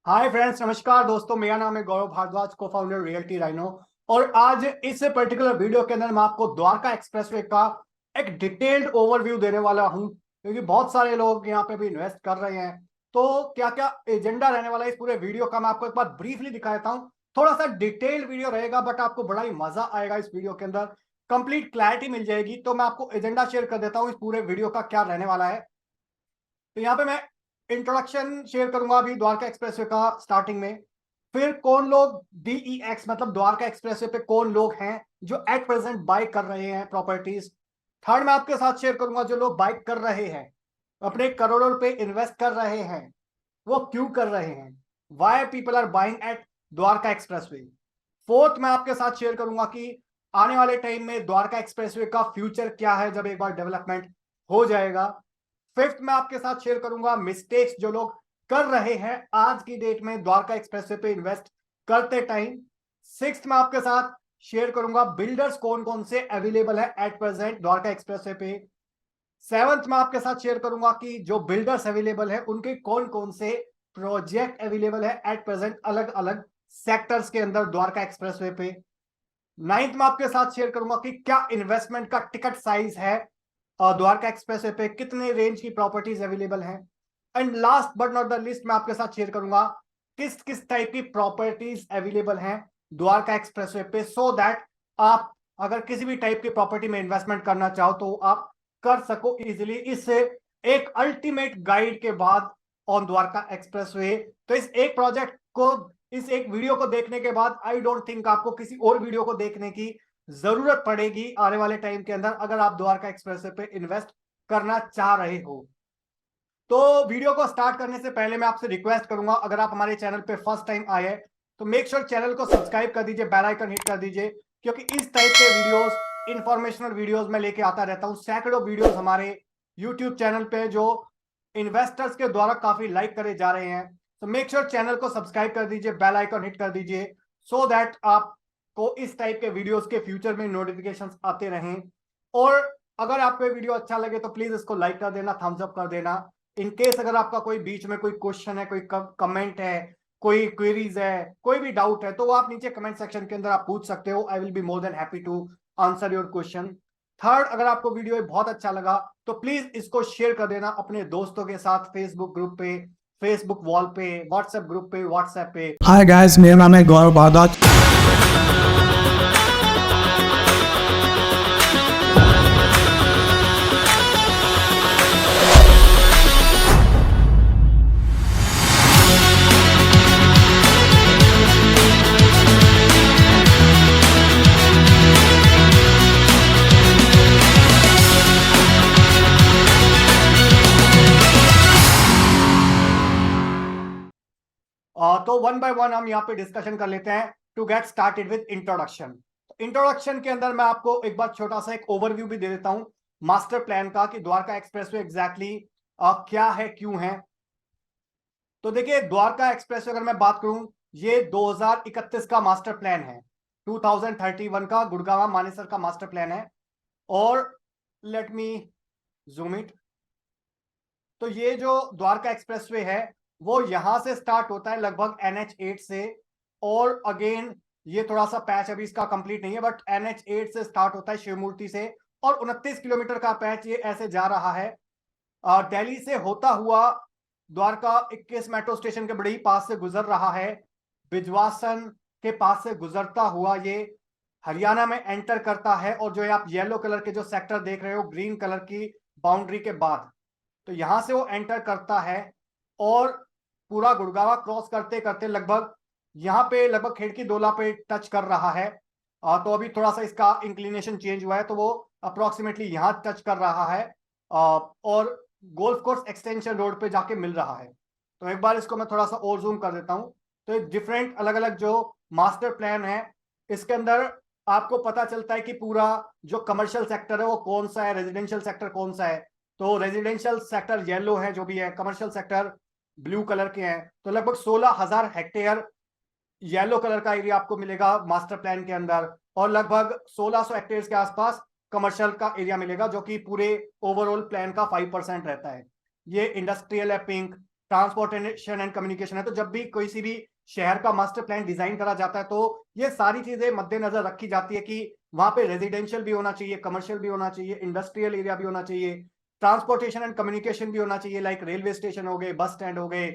Hi friends, नमस्कार दोस्तों। मेरा नाम है गौरव भारद्वाज, को फाउंडर रियल्टी राइनो। और आज इस पर्टिकुलर वीडियो के अंदर मैं आपको द्वारका एक्सप्रेसवे का एक डिटेल्ड ओवरव्यू देने वाला हूं, क्योंकि बहुत सारे लोग यहां पे भी इन्वेस्ट कर रहे हैं। तो क्या क्या एजेंडा रहने वाला है इस पूरे वीडियो का, मैं आपको एक बार ब्रीफली दिखा देता हूं। थोड़ा सा डिटेल्ड वीडियो रहेगा, बट आपको बड़ा ही मजा आएगा इस वीडियो के अंदर। कंप्लीट क्लैरिटी मिल जाएगी। तो मैं आपको एजेंडा शेयर कर देता हूँ इस पूरे वीडियो का क्या रहने वाला है। तो यहाँ पे मैं इंट्रोडक्शन शेयर करूंगा अभी द्वारका एक्सप्रेसवे का स्टार्टिंग में। फिर कौन लोग DEX मतलब द्वारका एक्सप्रेसवे पे कौन लोग हैं जो एट प्रेजेंट बाय कर रहे हैं प्रॉपर्टीज। थर्ड मैं आपके साथ शेयर करूंगा जो लोग बाय कर रहे हैं, अपने करोड़ों रुपए इन्वेस्ट कर रहे हैं, वो क्यों कर रहे हैं, why people are buying at Dwarka expressway. Fourth मैं आपके साथ शेयर करूंगा कि आने वाले टाइम में द्वारका एक्सप्रेसवे का फ्यूचर क्या है जब एक बार डेवलपमेंट हो जाएगा। फिफ्थ मैं आपके साथ शेयर करूंगा मिस्टेक्स जो लोग कर रहे हैं आज की डेट में द्वारका एक्सप्रेसवे पे इन्वेस्ट करते टाइम। सिक्स्थ मैं आपके साथ शेयर करूंगा बिल्डर्स कौन कौन से अवेलेबल है एट प्रेजेंट द्वारका एक्सप्रेसवे पे। सेवंथ में आपके साथ शेयर करूंगा कि जो बिल्डर्स अवेलेबल है उनके कौन कौन से प्रोजेक्ट अवेलेबल है एट प्रेजेंट अलग अलग सेक्टर्स के अंदर द्वारका एक्सप्रेसवे पे। नाइन्थ में आपके साथ शेयर करूंगा कि क्या इन्वेस्टमेंट का टिकट साइज है और द्वारका एक्सप्रेसवे पे कितने रेंज की प्रॉपर्टीज अवेलेबल हैं। And last but not the list मैं आपके साथ शेयर करूंगा किस किस टाइप की प्रॉपर्टीज अवेलेबल हैं द्वारका एक्सप्रेसवे पे, सो दैट आप अगर किसी भी टाइप की प्रॉपर्टी में इन्वेस्टमेंट करना चाहो तो आप कर सको इजिली। इससे एक अल्टीमेट गाइड के बाद ऑन द्वारका एक्सप्रेसवे। तो इस एक प्रोजेक्ट को, इस एक वीडियो को देखने के बाद आई डोंट थिंक आपको किसी और वीडियो को देखने की जरूरत पड़ेगी आने वाले टाइम के अंदर, अगर आप द्वारका एक्सप्रेसवे पे इन्वेस्ट करना चाह रहे हो। तो वीडियो को स्टार्ट करने से पहले मैं आपसे रिक्वेस्ट करूंगा, अगर आप हमारे चैनल पे फर्स्ट टाइम आए हैं तो मेक श्योर चैनल को सब्सक्राइब कर दीजिए, बेल आइकन हिट कर दीजिए, क्योंकि इस टाइप के वीडियोस, इंफॉर्मेशनल वीडियोस मैं लेके आता रहता हूं। सैकड़ों वीडियोस हमारे यूट्यूब चैनल पे जो इन्वेस्टर्स के द्वारा काफी लाइक करे जा रहे हैं। तो मेक श्योर चैनल को सब्सक्राइब कर दीजिए, बेल आइकन हिट कर दीजिए, सो दैट आपको इस टाइप के वीडियोस के फ्यूचर में नोटिफिकेशंस आते रहें। और अगर आपको वीडियो अच्छा लगे तो प्लीज इसको लाइक कर देना, थम्स अप कर देना। इन केस अगर आपका कोई बीच में कोई क्वेश्चन है, कोई कमेंट है, कोई क्वेरीज है, कोई भी डाउट है, तो वो आप नीचे कमेंट सेक्शन के अंदर आप पूछ सकते हो। I will be more than happy to answer your question. Third, अगर आपको वीडियो बहुत अच्छा लगा तो प्लीज इसको शेयर कर देना अपने दोस्तों के साथ, फेसबुक ग्रुप पे, फेसबुक वॉल पे, व्हाट्सएप ग्रुप पे, व्हाट्सएप पे। हाय गाइस, मेरा नाम है गौरव भारद्वाज। तो वन बाय वन हम यहाँ पे डिस्कशन कर लेते हैं to get started with introduction. Introduction के अंदर मैं आपको एक बार छोटा सा एक ओवरव्यू भी दे देता हूँ मास्टर प्लान का, कि द्वारका एक्सप्रेसवे एग्जैक्टली क्या है, क्यों है। तो देखिए, द्वारका एक्सप्रेसवे अगर मैं बात करूं, ये 2031 का मास्टर प्लान है, 2031 का गुड़गांव मानेसर का मास्टर प्लान है। और लेट मी जूम इट। तो ये जो द्वारका एक्सप्रेसवे है वो यहां से स्टार्ट होता है लगभग NH8 से, और अगेन ये थोड़ा सा पैच अभी इसका कंप्लीट नहीं है, बट NH8 से स्टार्ट होता है शिवमूर्ति से, और 29 किलोमीटर का पैच ये ऐसे जा रहा है दिल्ली से होता हुआ, द्वारका 21 मेट्रो स्टेशन के बड़े ही पास से गुजर रहा है, बिजवासन के पास से गुजरता हुआ ये हरियाणा में एंटर करता है। और जो है आप येलो कलर के जो सेक्टर देख रहे हो ग्रीन कलर की बाउंड्री के बाद, तो यहां से वो एंटर करता है और पूरा गुड़गांव क्रॉस करते करते लगभग यहाँ पे लगभग खेड़की दोला पे टच कर रहा है। तो अभी थोड़ा सा इसका इंक्लिनेशन चेंज हुआ है, तो वो अप्रोक्सीमेटली यहाँ टच कर रहा है और गोल्फ कोर्स एक्सटेंशन रोड पे जाके मिल रहा है। तो एक बार इसको मैं थोड़ा सा और जूम कर देता हूँ। तो एक डिफरेंट अलग अलग जो मास्टर प्लान है, इसके अंदर आपको पता चलता है कि पूरा जो कमर्शियल सेक्टर है वो कौन सा है, रेजिडेंशियल सेक्टर कौन सा है। तो रेजिडेंशियल सेक्टर येलो है जो भी है, कमर्शियल सेक्टर ब्लू कलर के हैं। तो लगभग 16,000 हेक्टेयर येलो कलर का एरिया आपको मिलेगा मास्टर प्लान के अंदर, और लगभग 1600 हेक्टेयर के आसपास कमर्शियल का एरिया मिलेगा, जो कि पूरे ओवरऑल प्लान का 5% रहता है। ये इंडस्ट्रियल है पिंक, ट्रांसपोर्टेशन एंड कम्युनिकेशन है। तो जब भी किसी भी शहर का मास्टर प्लान डिजाइन करा जाता है तो ये सारी चीजें मद्देनजर रखी जाती है कि वहां पे रेजिडेंशियल भी होना चाहिए, कमर्शियल भी होना चाहिए, इंडस्ट्रियल एरिया भी होना चाहिए, ट्रांसपोर्टेशन एंड कम्युनिकेशन भी होना चाहिए, लाइक रेलवे स्टेशन हो गए, बस स्टैंड हो गए,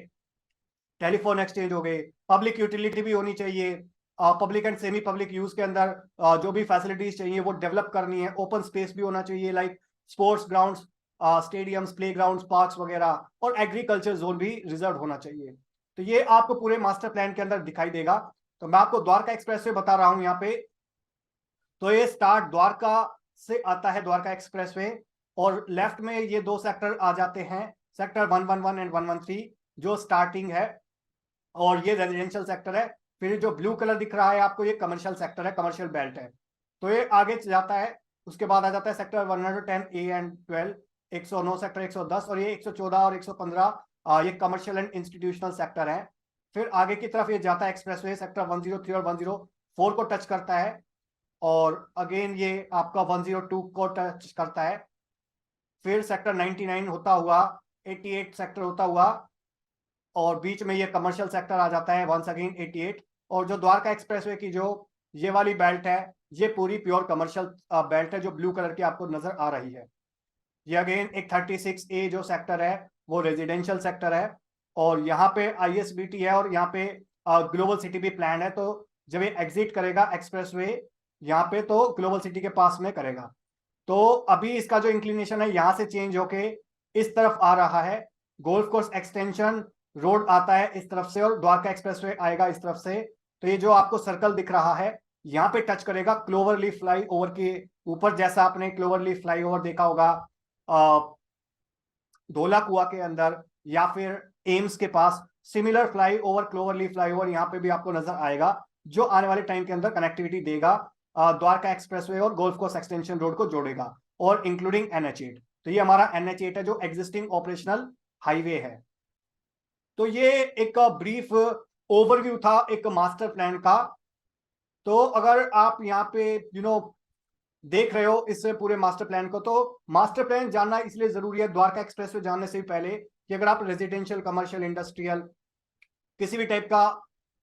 टेलीफोन एक्सचेंज हो गए, पब्लिक यूटिलिटी भी होनी चाहिए, public and semi public use के अंदर जो भी फैसिलिटीज चाहिए वो डेवलप करनी है, ओपन स्पेस भी होना चाहिए, like sports grounds, stadiums, play ground, parks वगैरह, और एग्रीकल्चर जोन भी रिजर्व होना चाहिए। तो ये आपको पूरे मास्टर प्लान के अंदर दिखाई देगा। तो मैं आपको द्वारका एक्सप्रेसवे बता रहा हूं यहाँ पे। तो ये स्टार्ट द्वारका से आता है, द्वारका एक्सप्रेसवे, और लेफ्ट में ये दो सेक्टर आ जाते हैं, सेक्टर 111 एंड 113, जो स्टार्टिंग है, और ये रेजिडेंशियल सेक्टर है। फिर जो ब्लू कलर दिख रहा है आपको, ये कमर्शियल सेक्टर है, कमर्शियल बेल्ट है। तो ये आगे जाता है, उसके बाद आ जाता है सेक्टर 110 ए एंड 12, 109 सेक्टर 110, और ये 114 और 115 ये कमर्शियल एंड इंस्टीट्यूशनल सेक्टर है। फिर आगे की तरफ ये जाता है एक्सप्रेसवे, सेक्टर 103 और 104 को टच करता है, और अगेन ये आपका 102 को टच करता है। फिर सेक्टर 99 होता हुआ 88 सेक्टर होता हुआ, और बीच में ये कमर्शियल सेक्टर आ जाता है वंस अगेन 88। और जो द्वारका एक्सप्रेसवे की जो ये वाली बेल्ट है, ये पूरी प्योर कमर्शियल बेल्ट है, जो ब्लू कलर की आपको नजर आ रही है। ये अगेन एक 36A जो सेक्टर है वो रेजिडेंशियल सेक्टर है, और यहाँ पे ISBT है, और यहाँ पे ग्लोबल सिटी भी प्लान है। तो जब ये एग्जिट करेगा एक्सप्रेसवे यहाँ पे, तो ग्लोबल सिटी के पास में करेगा। तो अभी इसका जो इंक्लिनेशन है यहाँ से चेंज होके इस तरफ आ रहा है, गोल्फ कोर्स एक्सटेंशन रोड आता है इस तरफ से, और द्वारका एक्सप्रेसवे आएगा इस तरफ से। तो ये जो आपको सर्कल दिख रहा है यहाँ पे टच करेगा क्लोवर लीफ फ्लाई ओवर के ऊपर, जैसा आपने क्लोवर लीफ फ्लाई ओवर देखा होगा धोला कुआ के अंदर या फिर एम्स के पास। Similar flyover, clover leaf flyover यहाँ पे भी आपको नजर आएगा, जो आने वाले टाइम के अंदर कनेक्टिविटी देगा द्वारका एक्सप्रेसवे और गोल्फ कोर्स एक्सटेंशन रोड को जोड़ेगा, और इंक्लूडिंग NH8। तो ये हमारा NH8 है जो एग्जिस्टिंग ऑपरेशनल हाईवे है। तो ये एक ब्रीफ ओवरव्यू था एक मास्टर प्लान का। तो अगर आप यहाँ पे देख रहे हो इस पूरे मास्टर प्लान को, तो मास्टर प्लान जानना इसलिए जरूरी है द्वारका एक्सप्रेसवे जानने से भी पहले, कि अगर आप रेजिडेंशियल, कमर्शियल, इंडस्ट्रियल किसी भी टाइप का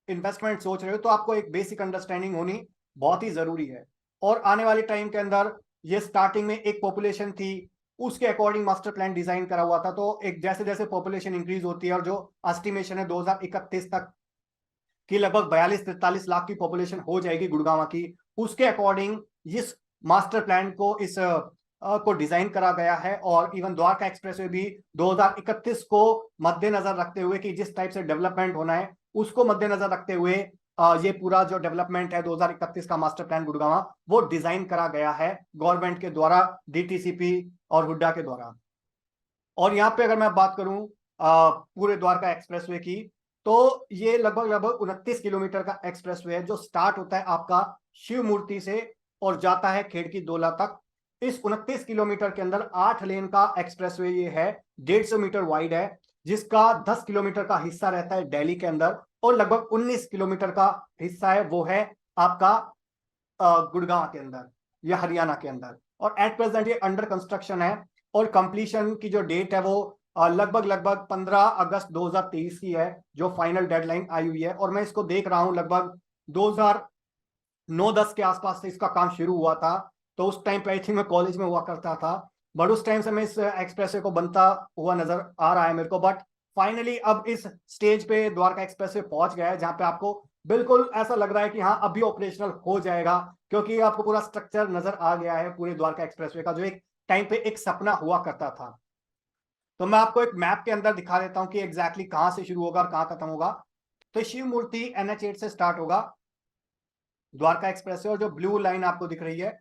इन्वेस्टमेंट सोच रहे हो, तो आपको एक बेसिक अंडरस्टैंडिंग होनी बहुत ही जरूरी है। और आने वाले टाइम के अंदर ये स्टार्टिंग में एक पॉपुलेशन थी, उसके अकॉर्डिंग मास्टर प्लान डिजाइन करा हुआ था। तो एक जैसे जैसे पॉपुलेशन इंक्रीज होती है, और जो एस्टिमेशन है 2031 तक की लगभग 42-43 लाख की पॉपुलेशन हो जाएगी गुड़गांव की, उसके अकॉर्डिंग इस मास्टर प्लान को को डिजाइन करा गया है। और इवन द्वारका एक्सप्रेसवे भी 2031 को मद्देनजर रखते हुए, कि जिस टाइप से डेवलपमेंट होना है उसको मद्देनजर रखते हुए ये पूरा जो डेवलपमेंट है 2031 का मास्टर प्लान गुड़गांव, वो डिजाइन करा गया है गवर्नमेंट के द्वारा, DTCP और हुड्डा के द्वारा। और यहाँ पे अगर मैं बात करूं पूरे द्वारका एक्सप्रेसवे की, तो ये लगभग 29 किलोमीटर का एक्सप्रेसवे है, जो स्टार्ट होता है आपका शिव मूर्ति से और जाता है खेड़की दोला तक। इस 29 किलोमीटर के अंदर 8 लेन का एक्सप्रेसवे ये है, 150 मीटर वाइड है, जिसका 10 किलोमीटर का हिस्सा रहता है दिल्ली के अंदर, और लगभग 19 किलोमीटर का हिस्सा है वो है आपका गुड़गांव के अंदर या हरियाणा के अंदर। और एट प्रेजेंट ये अंडर कंस्ट्रक्शन है, और कंप्लीशन की जो डेट है वो लगभग 15 अगस्त 2023 की है, जो फाइनल डेडलाइन आई हुई है। और मैं इसको देख रहा हूं लगभग 2009-10 के आसपास से इसका काम शुरू हुआ था। तो उस टाइम पे आई थिंक मैं कॉलेज में हुआ करता था, बट उस टाइम से मैं इस एक्सप्रेसवे को बनता हुआ नजर आ रहा है मेरे को। बट फाइनली अब इस स्टेज पे द्वारका एक्सप्रेसवे पहुंच गया है, जहां पे आपको बिल्कुल ऐसा लग रहा है कि हाँ अभी ऑपरेशनल हो जाएगा, क्योंकि आपको पूरा स्ट्रक्चर नजर आ गया है पूरे द्वारका एक्सप्रेसवे का, जो एक टाइम पे एक सपना हुआ करता था। तो मैं आपको एक मैप के अंदर दिखा देता हूं कि एग्जैक्टली कहां से शुरू होगा और कहां खत्म होगा। तो शिव मूर्ति NH8 से स्टार्ट होगा द्वारका एक्सप्रेसवे, और जो ब्लू लाइन आपको दिख रही है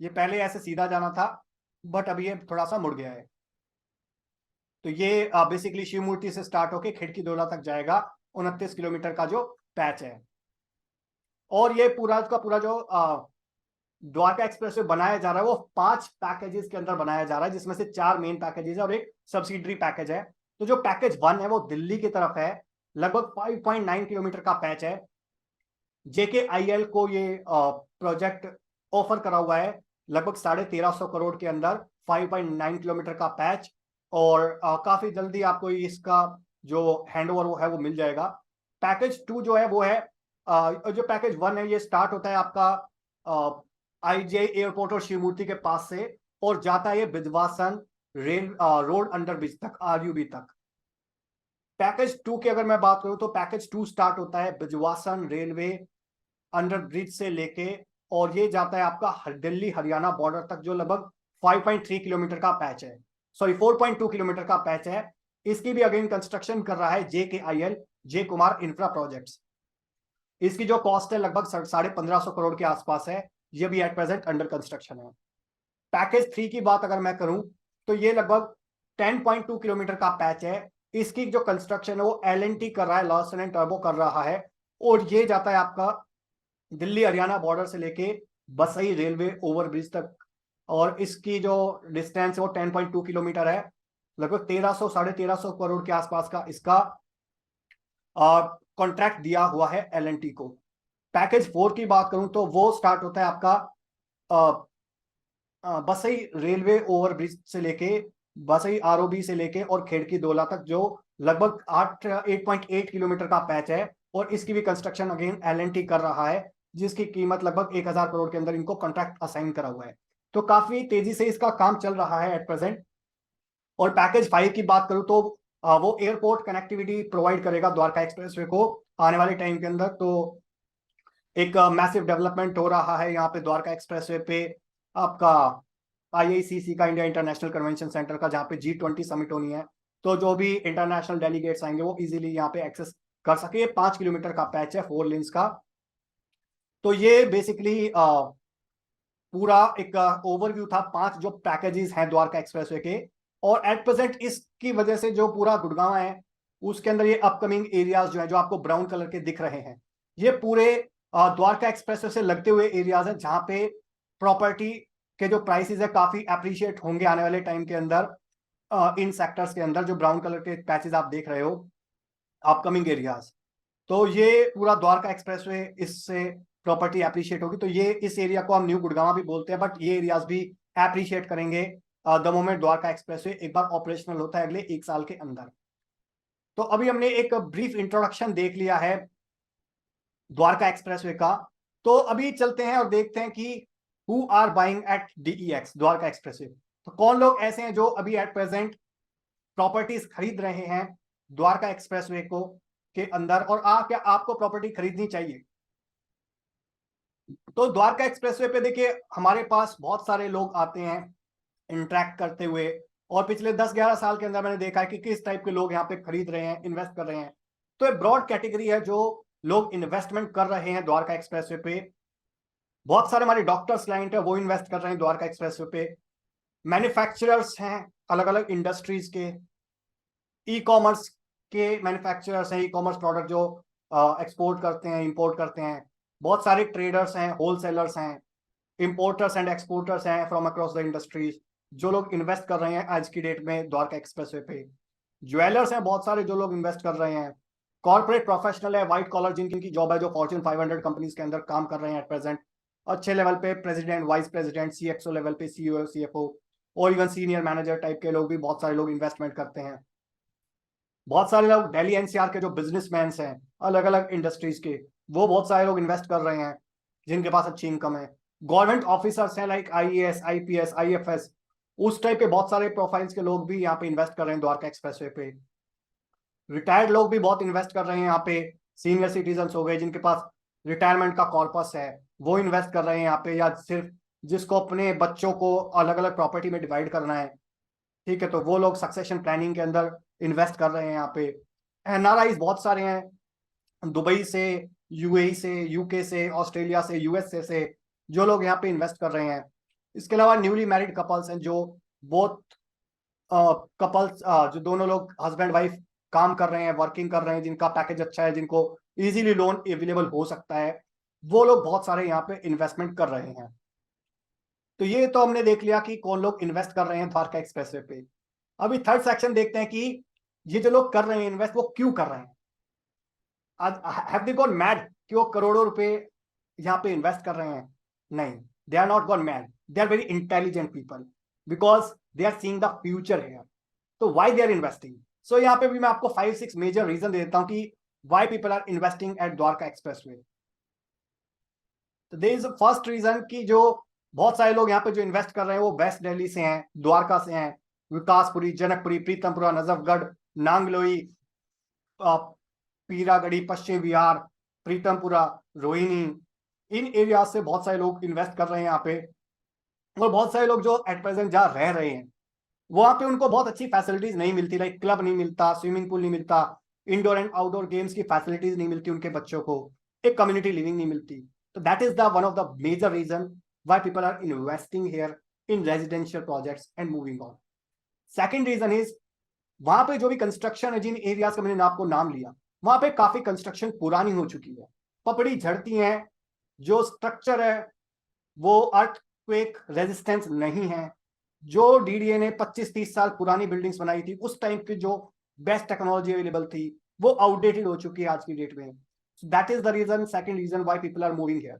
ये पहले ऐसे सीधा जाना था, बट अभी ये थोड़ा सा मुड़ गया है। तो ये बेसिकली शिव मूर्ति से स्टार्ट होके खिड़की दोला तक जाएगा, 29 किलोमीटर का जो पैच है। और ये पूरा का पूरा जो द्वारका एक्सप्रेसवे बनाया जा रहा है वो 5 पैकेजेस के अंदर बनाया जा रहा है, जिसमें से 4 मेन पैकेजेस है और एक सब्सिडरी पैकेज है। तो जो पैकेज 1 है वो दिल्ली की तरफ है, लगभग 5.9 किलोमीटर का पैच है। JKIL को ये प्रोजेक्ट ऑफर करा हुआ है लगभग 1350 करोड़ के अंदर, 5.9 किलोमीटर का पैच। और काफी जल्दी आपको इसका जो हैंडओवर वो है वो मिल जाएगा। पैकेज 2 जो है वो है जो पैकेज 1 है ये स्टार्ट होता है आपका आईजीआई एयरपोर्ट और शिव मूर्ति के पास से और जाता है ये Bijwasan rail road under bridge तक, आरयूबी तक। पैकेज 2 की अगर मैं बात करूं तो पैकेज 2 स्टार्ट होता है बिजवासन रेलवे अंडर ब्रिज से लेके और ये जाता है आपका दिल्ली हरियाणा बॉर्डर तक, जो लगभग 5.3 किलोमीटर का पैच है, सॉरी 4.2 किलोमीटर का पैच है। इसकी भी अगेन कंस्ट्रक्शन कर रहा है JKIL, जय कुमार इंफ्रा प्रोजेक्ट्स। इसकी जो कॉस्ट है लगभग 1550 करोड़ के आसपास है। ये भी एट प्रेजेंट अंडर कंस्ट्रक्शन है। पैकेज 3 की बात अगर मैं करूं तो ये लगभग 10.2 किलोमीटर का पैच है। इसकी जो कंस्ट्रक्शन है वो L&T कर रहा है, लार्सन एंड टर्बो कर रहा है और ये जाता है आपका दिल्ली हरियाणा बॉर्डर से लेके बसई रेलवे ओवरब्रिज तक और इसकी जो डिस्टेंस है वो 10.2 किलोमीटर है। लगभग 1300-1350 करोड़ के आसपास का इसका कॉन्ट्रैक्ट दिया हुआ है L&T को। पैकेज 4 की बात करूं तो वो स्टार्ट होता है आपका बसई रेलवे ओवरब्रिज से लेके बसई ROB से लेके और खेड़की दोला तक, जो लगभग 8.8 किलोमीटर का पैच है और इसकी भी कंस्ट्रक्शन अगेन L&T कर रहा है, जिसकी कीमत लगभग 1000 करोड़ के अंदर इनको कॉन्ट्रैक्ट असाइन करा हुआ है। तो काफी तेजी से इसका काम चल रहा है एट प्रेजेंट। और पैकेज 5 की बात करूं तो वो एयरपोर्ट कनेक्टिविटी प्रोवाइड करेगा द्वारका एक्सप्रेसवे को आने वाले टाइम के अंदर। तो एक मैसिव डेवलपमेंट हो रहा है यहाँ पे द्वारका एक्सप्रेसवे पे आपका IICC का, इंडिया इंटरनेशनल कन्वेंशन सेंटर का, जहाँ पे G20 समिट होनी है। तो जो भी इंटरनेशनल डेलीगेट्स आएंगे वो इजीली यहाँ पे एक्सेस कर सके। 5 किलोमीटर का पैच है 4 लेन्स का। तो ये बेसिकली पूरा एक ओवरव्यू था 5 जो पैकेजेस हैं द्वारका एक्सप्रेसवे के। और एट प्रेजेंट इसकी वजह से जो पूरा गुड़गांव है उसके अंदर ये अपकमिंग एरियाज जो है, जो आपको ब्राउन कलर के दिख रहे हैं, ये पूरे द्वारका एक्सप्रेसवे से लगते हुए एरियाज हैं, जहां पे प्रॉपर्टी के जो प्राइसेस है काफी अप्रिशिएट होंगे आने वाले टाइम के अंदर इन सेक्टर्स के अंदर। जो ब्राउन कलर के पैचेस आप देख रहे हो अपकमिंग एरियाज, तो ये पूरा द्वारका एक्सप्रेसवे इससे प्रॉपर्टी एप्रिशिएट होगी। तो ये इस एरिया को हम न्यू गुड़गांव भी बोलते हैं, बट ये एरियाज भी एप्रिशिएट करेंगे द मोमेंट द्वारका एक्सप्रेसवे एक बार ऑपरेशनल होता है अगले 1 साल के अंदर। तो अभी हमने एक ब्रीफ इंट्रोडक्शन देख लिया है द्वारका एक्सप्रेसवे का। तो अभी चलते हैं और देखते हैं कि who are buying at DEX Dwarka expressway. तो कौन लोग ऐसे हैं जो अभी एट प्रेजेंट प्रॉपर्टीज खरीद रहे हैं द्वारका एक्सप्रेसवे को के अंदर, और क्या आपको प्रॉपर्टी खरीदनी चाहिए। तो द्वारका एक्सप्रेसवे पे देखिए हमारे पास बहुत सारे लोग आते हैं इंटरेक्ट करते हुए, और पिछले 10-11 साल के अंदर मैंने देखा है कि किस टाइप के लोग यहाँ पे खरीद रहे हैं, इन्वेस्ट कर रहे हैं। तो एक ब्रॉड कैटेगरी है जो लोग इन्वेस्टमेंट कर रहे हैं द्वारका एक्सप्रेसवे पे। बहुत सारे हमारे डॉक्टर्स क्लाइंट है वो इन्वेस्ट कर रहे हैं द्वारका एक्सप्रेसवे पे। मैन्युफैक्चरर्स हैं अलग अलग इंडस्ट्रीज के, ई कॉमर्स के मैन्युफैक्चरर्स हैं, ई कॉमर्स प्रोडक्ट जो एक्सपोर्ट करते हैं, इंपोर्ट करते हैं। बहुत सारे ट्रेडर्स हैं, होलसेलर्स हैं, इंपोर्टर्स एंड एक्सपोर्टर्स हैं फ्रॉम अक्रॉस द इंडस्ट्रीज, जो लोग इन्वेस्ट कर रहे हैं आज की डेट में द्वारका एक्सप्रेसवे पे। ज्वेलर्स हैं बहुत सारे जो लोग इन्वेस्ट कर रहे हैं। कॉर्पोरेट प्रोफेशनल है, व्हाइट कॉलर जिनकी जॉब है, जो फॉर्च्यून 500 कंपनीज के अंदर काम कर रहे हैं एट प्रेजेंट अच्छे लेवल पे, president, vice president, CXO level पे, CEO, CFO और इवन सीनियर मैनेजर टाइप के लोग भी बहुत सारे लोग इन्वेस्टमेंट करते हैं। बहुत सारे लोग दिल्ली NCR के जो बिजनेसमैन हैं अलग अलग इंडस्ट्रीज के, वो बहुत सारे लोग इन्वेस्ट कर रहे हैं जिनके पास अच्छी इनकम है। गवर्नमेंट ऑफिसर्स हैं लाइक IAS, IPS, IFS, उस टाइप के बहुत सारे प्रोफाइल्स के लोग भी यहाँ पे इन्वेस्ट कर रहे हैं द्वारका एक्सप्रेसवे पे। रिटायर्ड लोग भी बहुत इन्वेस्ट कर रहे हैं यहाँ पे, सीनियर सिटीजन हो गए जिनके पास रिटायरमेंट का कॉर्पस है वो इन्वेस्ट कर रहे हैं यहाँ पे, या सिर्फ जिसको अपने बच्चों को अलग अलग प्रॉपर्टी में डिवाइड करना है, ठीक है, तो वो लोग सक्सेशन प्लानिंग के अंदर इन्वेस्ट कर रहे हैं यहाँ पे। NRIs बहुत सारे हैं, दुबई से, UAE से, UK से, ऑस्ट्रेलिया से, USA से जो लोग यहाँ पे इन्वेस्ट कर रहे हैं। इसके अलावा न्यूली मैरिड कपल्स हैं, जो बोथ कपल्स जो दोनों लोग हस्बैंड वाइफ काम कर रहे हैं, वर्किंग कर रहे हैं, जिनका पैकेज अच्छा है, जिनको इजीली लोन अवेलेबल हो सकता है, वो लोग बहुत सारे यहाँ पे इन्वेस्टमेंट कर रहे हैं। तो ये तो हमने देख लिया कि कौन लोग इन्वेस्ट कर रहे हैं द्वारका एक्सप्रेसवे पे। अभी थर्ड सेक्शन देखते हैं कि ये जो लोग कर रहे हैं इन्वेस्ट, वो क्यों कर रहे हैं। हैव दे गॉन मैड कि वो करोड़ों रुपए यहाँ पे इन्वेस्ट कर रहे हैं? नहीं, they are not gone mad, they are very intelligent people because they are seeing the future here. तो why they are investing? So यहाँ पे भी मैं आपको 5-6 मेजर रीजन दे देता हूँ कि why people are investing at Dwarka expressway. तो देयर इज फर्स्ट रीजन कि जो बहुत सारे लोग यहाँ पे जो इन्वेस्ट कर रहे हैं वो वेस्ट दिल्ली से हैं, द्वारका से हैं, विकासपुरी, जनकपुरी, प्रीतमपुरा, नजफगढ़, नांगलोई, पीरागढ़ी, पश्चिम विहार, प्रीतमपुरा, रोहिणी, इन एरिया से बहुत सारे लोग इन्वेस्ट कर रहे हैं यहाँ पे। और बहुत सारे लोग जो एट प्रेजेंट जहाँ रह रहे हैं वहां पे उनको बहुत अच्छी फैसिलिटीज नहीं मिलती, लाइक क्लब नहीं मिलता, स्विमिंग पूल नहीं मिलता, इंडोर एंड आउटडोर गेम्स की फैसिलिटीज नहीं मिलती उनके बच्चों को, एक कम्युनिटी लिविंग नहीं मिलती। तो that is the one of the major reason why people are investing here in residential projects and moving on. Second reason is वहां पे जो भी कंस्ट्रक्शन है, जिन एरियाज का मैंने आपको नाम लिया, वहां पे काफी कंस्ट्रक्शन पुरानी हो चुकी है, पपड़ी झड़ती है, जो स्ट्रक्चर है वो अर्थक्वेक रेजिस्टेंस नहीं है। जो डीडीए ने 25-30 साल पुरानी बिल्डिंग्स बनाई थी, उस टाइम की जो बेस्ट टेक्नोलॉजी अवेलेबल थी वो आउटडेटेड हो चुकी है आज की डेट में। That is the reason, second reason why people are moving here.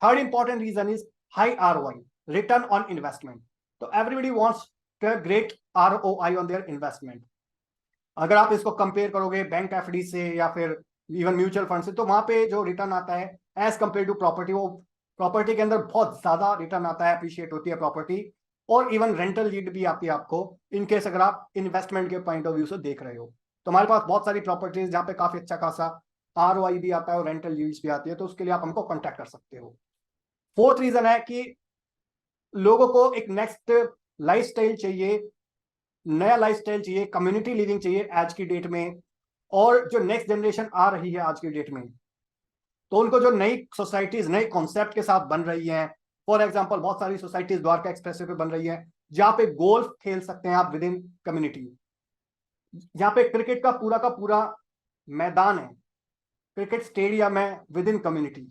Third important reason is high ROI, return on investment. तो everybody wants to have great ROI on their investment. अगर आप इसको कंपेयर करोगे bank FD से या फिर even mutual fund से, तो वहां पे जो रिटर्न आता है एज कंपेयर टू प्रॉपर्टी, वो प्रॉपर्टी के अंदर बहुत ज्यादा रिटर्न आता है, अप्रिशिएट होती है प्रॉपर्टी, और इवन रेंटल यील्ड भी आती है आपको, इनकेस अगर आप इन्वेस्टमेंट के पॉइंट ऑफ व्यू से देख रहे हो। तो हमारे पास बहुत सारी प्रॉपर्टीज जहाँ पे काफी अच्छा खासा आरओआई भी आता है और रेंटल यील्ड्स भी आती है, तो उसके लिए आप हमको कॉन्टैक्ट कर सकते हो। फोर्थ रीजन है कि लोगों को एक नेक्स्ट लाइफस्टाइल चाहिए, नया लाइफस्टाइल चाहिए, कम्युनिटी लिविंग चाहिए आज की डेट में। और जो नेक्स्ट जनरेशन आ रही है आज की डेट में, तो उनको जो नई सोसाइटीज नए कॉन्सेप्ट के साथ बन रही हैं, फॉर एग्जांपल बहुत सारी सोसाइटीज द्वारका एक्सप्रेसवे पे बन रही है जहां पे गोल्फ खेल सकते हैं आप विद इन कम्युनिटी, जहां पे क्रिकेट का पूरा मैदान है, क्रिकेट स्टेडियम है विद इन कम्युनिटी,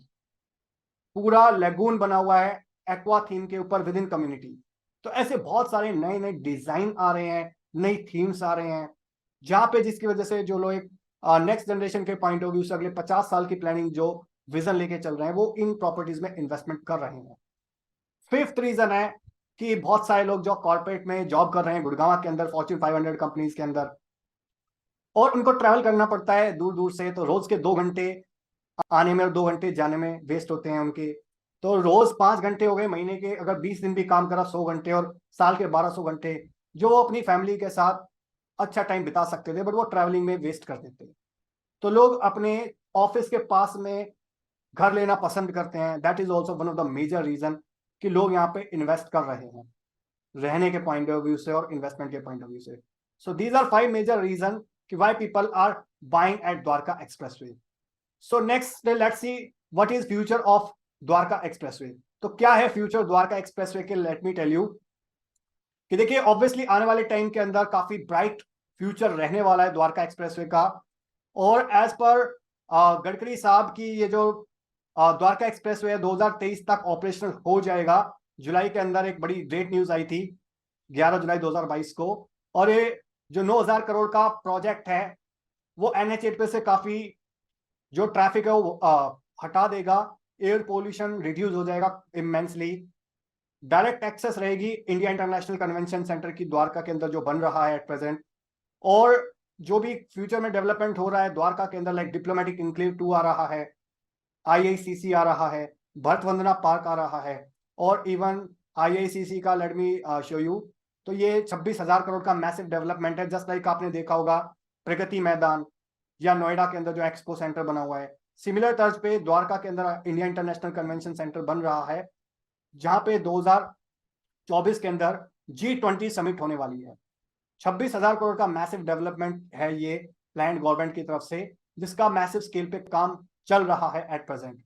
पूरा लेगून बना हुआ है एक्वा थीम के ऊपर विद इन कम्युनिटी। तो ऐसे बहुत सारे नए नए डिजाइन आ रहे हैं, नई थीम्स आ रहे हैं, जहां पे जिसकी वजह से जो लोग नेक्स्ट जनरेशन के पॉइंट ऑफ व्यू से अगले 50 साल की प्लानिंग जो विजन लेके चल रहे हैं वो इन प्रॉपर्टीज में इन्वेस्टमेंट कर रहे हैं। फिफ्थ रीजन है कि बहुत सारे लोग जो कॉर्पोरेट में जॉब कर रहे हैं गुड़गांव के अंदर, फॉर्च्यून 500 कंपनीज के अंदर, और उनको ट्रैवल करना पड़ता है दूर दूर से, तो रोज के 2 घंटे आने में और 2 घंटे जाने में वेस्ट होते हैं उनके। तो रोज 5 घंटे हो गए, महीने के अगर 20 दिन भी काम करा 100 घंटे, और साल के 1200 घंटे जो वो अपनी फैमिली के साथ अच्छा टाइम बिता सकते थे, बट वो ट्रैवलिंग में वेस्ट कर देते। तो लोग अपने ऑफिस के पास में घर लेना पसंद करते हैं। That is also one of the major reason कि लोग यहाँ पे इन्वेस्ट कर रहे हैं रहने के पॉइंट ऑफ व्यू से और इन्वेस्टमेंट के पॉइंट ऑफ व्यू से। So these are 5 major reason कि why people are buying at Dwarka expressway. So next let's see what is future of Dwarka expressway. तो क्या है फ्यूचर द्वारका एक्सप्रेसवे के, लेट मी टेल यू कि देखिए ऑब्वियसली आने वाले टाइम के अंदर काफी ब्राइट फ्यूचर रहने वाला है द्वारका एक्सप्रेसवे का। और एज पर गडकरी साहब की ये जो द्वारका एक्सप्रेसवे 2023 तक ऑपरेशनल हो जाएगा। जुलाई के अंदर एक बड़ी ग्रेट न्यूज आई थी 11 जुलाई 2022 को, और ये जो 9,000 करोड़ का प्रोजेक्ट है वो NH8 पे से काफी जो ट्रैफिक है वो हटा देगा, एयर पोल्यूशन रिड्यूस हो जाएगा इमेंसली, डायरेक्ट एक्सेस रहेगी इंडिया इंटरनेशनल कन्वेंशन सेंटर की द्वारका के अंदर जो बन रहा है एट प्रेजेंट। और जो भी फ्यूचर में डेवलपमेंट हो रहा है द्वारका के अंदर, लाइक डिप्लोमेटिक इंक्लेव 2 आ रहा है, IICC आ रहा है, भरत वंदना पार्क आ रहा है, और इवन IICC का लेट मी शो यू, तो ये 26,000 करोड़ का मैसिव डेवलपमेंट है। जस्ट लाइक आपने देखा होगा प्रगति मैदान या नोएडा के अंदर जो एक्सपो सेंटर बना हुआ है, सिमिलर तर्ज पे द्वारका के अंदर इंडिया इंटरनेशनल कन्वेंशन सेंटर बन रहा है, जहां पे 2024 के अंदर G20 समिट होने वाली है। 26,000 करोड़ का मैसिव डेवलपमेंट है ये प्लान गवर्नमेंट की तरफ से, जिसका मैसिव स्केल पे काम चल रहा है एट प्रेजेंट।